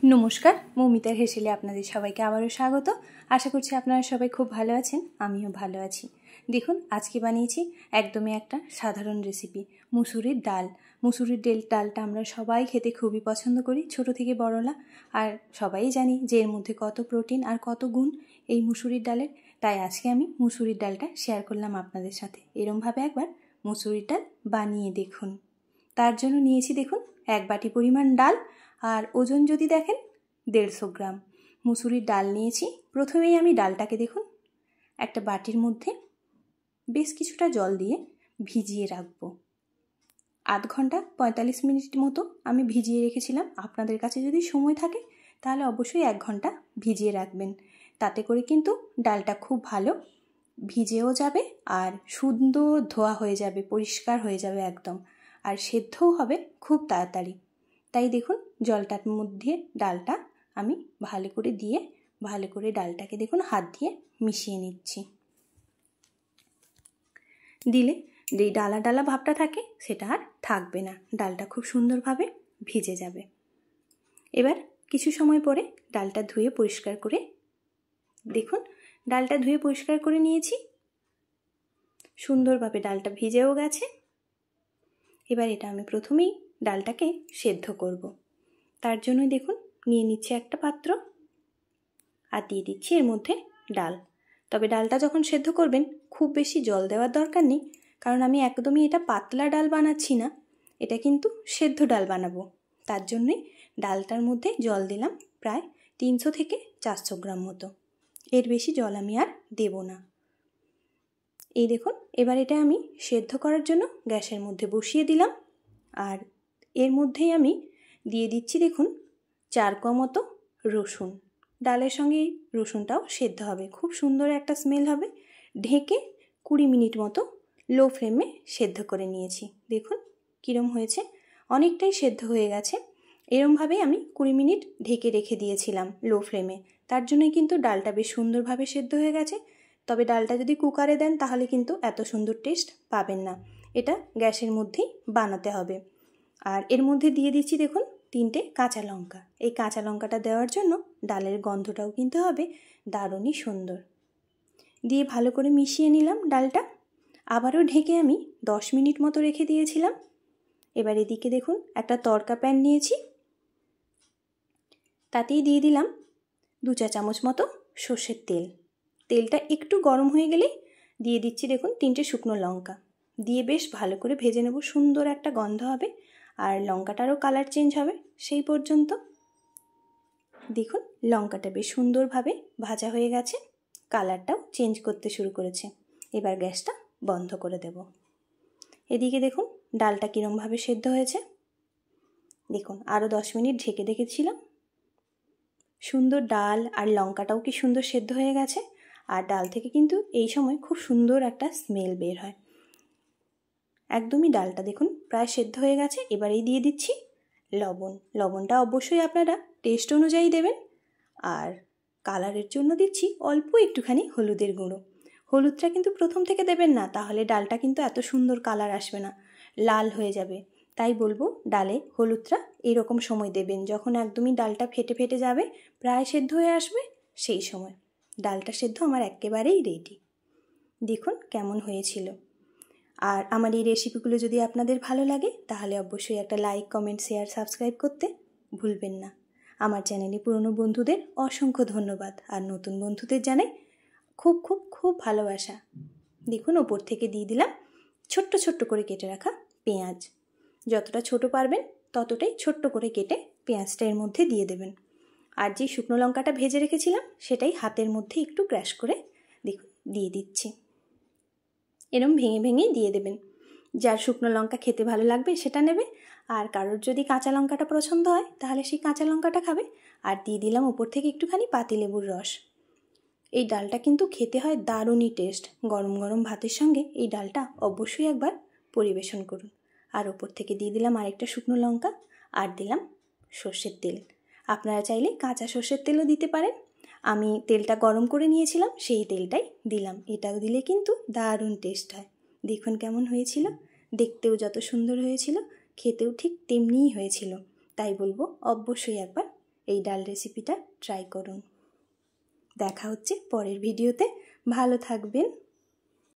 নমস্কার, মৌমিতার হেসেলে আপনাদের সবাইকে আবারও স্বাগত। আশা করছি আপনারা সবাই খুব ভালো আছেন, আমিও ভালো আছি। দেখুন, আজকে বানিয়েছি একদমই একটা সাধারণ রেসিপি, মুসুরির ডাল। মুসুরির ডালটা আমরা সবাই খেতে খুবই পছন্দ করি, ছোট থেকে বড়লা। আর সবাই জানি যে এর মধ্যে কত প্রোটিন আর কত গুণ এই মুসুরির ডালের। তাই আজকে আমি মুসুরির ডালটা শেয়ার করলাম আপনাদের সাথে। এরমভাবে একবার মুসুরির ডাল বানিয়ে দেখুন। তার জন্য নিয়েছি দেখুন 1 বাটি পরিমাণ ডাল, আর ওজন যদি দেখেন 150 গ্রাম মুসুরির ডাল নিয়েছি। প্রথমেই আমি ডালটাকে দেখুন একটা বাটির মধ্যে বেশ কিছুটা জল দিয়ে ভিজিয়ে রাখবো। আধ ঘন্টা 45 মিনিট মতো আমি ভিজিয়ে রেখেছিলাম। আপনাদের কাছে যদি সময় থাকে তাহলে অবশ্যই 1 ঘন্টা ভিজিয়ে রাখবেন। তাতে করে কিন্তু ডালটা খুব ভালো ভিজেও যাবে আর সুন্দর ধোয়া হয়ে যাবে, পরিষ্কার হয়ে যাবে একদম, আর সেদ্ধও হবে খুব তাড়াতাড়ি। তাই দেখুন জলটার মধ্যে ডালটা আমি ভালো করে ডালটাকে দেখুন হাত দিয়ে মিশিয়ে নিচ্ছি। দিলে যে ডালা ডালা ভাবটা থাকে সেটা আর থাকবে না, ডালটা খুব সুন্দরভাবে ভিজে যাবে। এবার কিছু সময় পরে ডালটা ধুয়ে পরিষ্কার করে দেখুন, ডালটা ধুয়ে পরিষ্কার করে নিয়েছি। সুন্দরভাবে ডালটা ভিজেও গেছে। এবার এটা আমি প্রথমেই ডালটাকে সেদ্ধ করব। তার জন্যই দেখুন নিয়ে নিচ্ছি একটা পাত্র আর দিয়ে দিচ্ছি এর মধ্যে ডাল। তবে ডালটা যখন সেদ্ধ করবেন খুব বেশি জল দেওয়ার দরকার নেই, কারণ আমি একদমই এটা পাতলা ডাল বানাচ্ছি না, এটা কিন্তু সেদ্ধ ডাল বানাবো। তার জন্যই ডালটার মধ্যে জল দিলাম প্রায় 300 থেকে 400 গ্রাম মতো। এর বেশি জল আমি আর দেব না। এই দেখুন, এবার এটা আমি সেদ্ধ করার জন্য গ্যাসের মধ্যে বসিয়ে দিলাম। আর এর মধ্যেই আমি দিয়ে দিচ্ছি দেখুন 4 কোয়া মতো রসুন। ডালের সঙ্গে রসুনটাও সেদ্ধ হবে, খুব সুন্দর একটা স্মেল হবে। ঢেকে 20 মিনিট মতো লো ফ্লেমে সেদ্ধ করে নিয়েছি। দেখুন কীরম হয়েছে, অনেকটাই সেদ্ধ হয়ে গেছে। এরমভাবেই আমি 20 মিনিট ঢেকে রেখে দিয়েছিলাম লো ফ্লেমে। তার জন্যই কিন্তু ডালটা বেশ সুন্দরভাবে সেদ্ধ হয়ে গেছে। তবে ডালটা যদি কুকারে দেন তাহলে কিন্তু এত সুন্দর টেস্ট পাবেন না, এটা গ্যাসের মধ্যেই বানাতে হবে। আর এর মধ্যে দিয়ে দিচ্ছি দেখুন 3টে কাঁচা লঙ্কা। এই কাঁচা লঙ্কাটা দেওয়ার জন্য ডালের গন্ধটাও কিন্তু হবে দারুণই সুন্দর। দিয়ে ভালো করে মিশিয়ে নিলাম ডালটা। আবারও ঢেকে আমি 10 মিনিট মতো রেখে দিয়েছিলাম। এবার এদিকে দেখুন একটা তড়কা প্যান নিয়েছি, তাতেই দিয়ে দিলাম 2 চা চামচ মতো সর্ষের তেল। তেলটা একটু গরম হয়ে গেলেই দিয়ে দিচ্ছি দেখুন 3টে শুকনো লঙ্কা। দিয়ে বেশ ভালো করে ভেজে নেব, সুন্দর একটা গন্ধ হবে আর লঙ্কাটারও কালার চেঞ্জ হবে সেই পর্যন্ত। দেখুন লঙ্কাটা বেশ সুন্দরভাবে ভাজা হয়ে গেছে, কালারটাও চেঞ্জ করতে শুরু করেছে। এবার গ্যাসটা বন্ধ করে দেব। এদিকে দেখুন ডালটা কীরমভাবে সেদ্ধ হয়েছে। দেখুন আরও 10 মিনিট ঢেকে রেখেছিলাম। সুন্দর ডাল আর লঙ্কাটাও কি সুন্দর সেদ্ধ হয়ে গেছে। আর ডাল থেকে কিন্তু এই সময় খুব সুন্দর একটা স্মেল বের হয়। একদমই ডালটা দেখুন প্রায় সেদ্ধ হয়ে গেছে। এবারেই দিয়ে দিচ্ছি লবণ। লবণটা অবশ্যই আপনারা টেস্ট অনুযায়ী দেবেন। আর কালারের জন্য দিচ্ছি অল্প একটুখানি হলুদের গুঁড়ো। হলুদটা কিন্তু প্রথম থেকে দেবেন না, তাহলে ডালটা কিন্তু এত সুন্দর কালার আসবে না, লাল হয়ে যাবে। তাই বলবো ডালে হলুদটা এরকম সময় দেবেন যখন একদমই ডালটা ফেটে ফেটে যাবে, প্রায় সেদ্ধ হয়ে আসবে, সেই সময়। ডালটা সেদ্ধ আমার একেবারেই রেডি। দেখুন কেমন হয়েছিল। আর আমার এই রেসিপিগুলো যদি আপনাদের ভালো লাগে তাহলে অবশ্যই একটা লাইক, কমেন্ট, শেয়ার, সাবস্ক্রাইব করতে ভুলবেন না। আমার চ্যানেলে পুরনো বন্ধুদের অসংখ্য ধন্যবাদ, আর নতুন বন্ধুদের জানাই খুব খুব খুব ভালোবাসা। দেখুন ওপর থেকে দিয়ে দিলাম ছোট্ট ছোট্ট করে কেটে রাখা পেঁয়াজ। যতটা ছোট পারবেন ততটাই ছোট্ট করে কেটে পেঁয়াজটা এর মধ্যে দিয়ে দেবেন। আর যে শুকনো লঙ্কাটা ভেজে রেখেছিলাম সেটাই হাতের মধ্যে একটু ক্র্যাশ করে দেখুন দিয়ে দিচ্ছি। এরম ভেঙে ভেঙে দিয়ে দেবেন। যার শুকনো লঙ্কা খেতে ভালো লাগবে সেটা নেবে, আর কারোর যদি কাঁচা লঙ্কাটা পছন্দ হয় তাহলে সেই কাঁচা লঙ্কাটা খাবে। আর দিয়ে দিলাম ওপর থেকে একটুখানি পাতিলেবুর রস। এই ডালটা কিন্তু খেতে হয় দারুণই টেস্ট। গরম গরম ভাতের সঙ্গে এই ডালটা অবশ্যই একবার পরিবেশন করুন। আর ওপর থেকে দিয়ে দিলাম আরেকটা শুকনো লঙ্কা, আর দিলাম সর্ষের তেল। আপনারা চাইলে কাঁচা সর্ষের তেলও দিতে পারেন। আমি তেলটা গরম করে নিয়েছিলাম, সেই তেলটাই দিলাম। এটাও দিলে কিন্তু দারুণ টেস্ট হয়। দেখুন কেমন হয়েছিল, দেখতেও যত সুন্দর হয়েছিল খেতেও ঠিক তেমনিই হয়েছিল। তাই বলবো অবশ্যই একবার এই ডাল রেসিপিটা ট্রাই করুন। দেখা হচ্ছে পরের ভিডিওতে। ভালো থাকবেন।